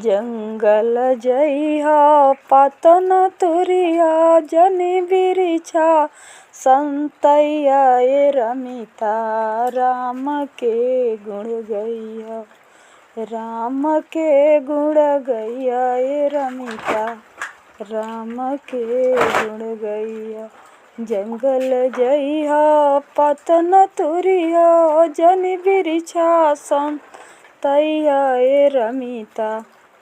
जंगल जइहा पातन तुरिया जनि बिरिछा संतैया ए रमिता राम के गुण गैया राम के गुण गैया ए रमिता राम के गुण गैया। जंगल जइहा पातन तुरिया जनि बिरिछा संतैया ए रमिता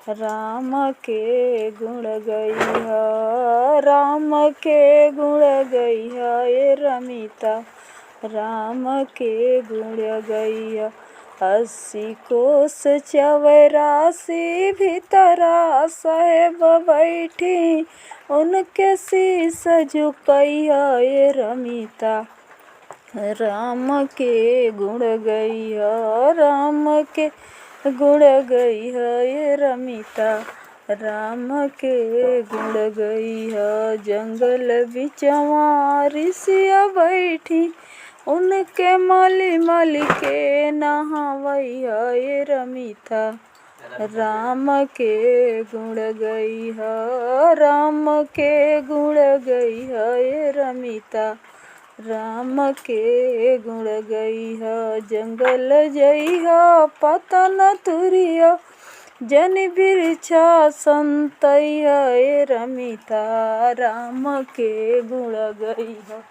राम के गुण गैया राम के गुण गैया ए रमिता राम के गुण गैया। 80 कोस 84 भीतरा साहेब बैठी उनके शीस झुकैया ए रमिता राम के गुण गैया राम के गुण गैया ए रमिता राम के गुण गैया। जंगल बिचवा ऋषिया बैठी उनके माली माली के नहावैया ए रमिता राम के गुण गैया राम के गुण गैया ए रमिता राम के गुण गैया। जंगल जइहा पातन तुरिया जनि बिरिछा संतैया ए रमिता राम के गुण गैया।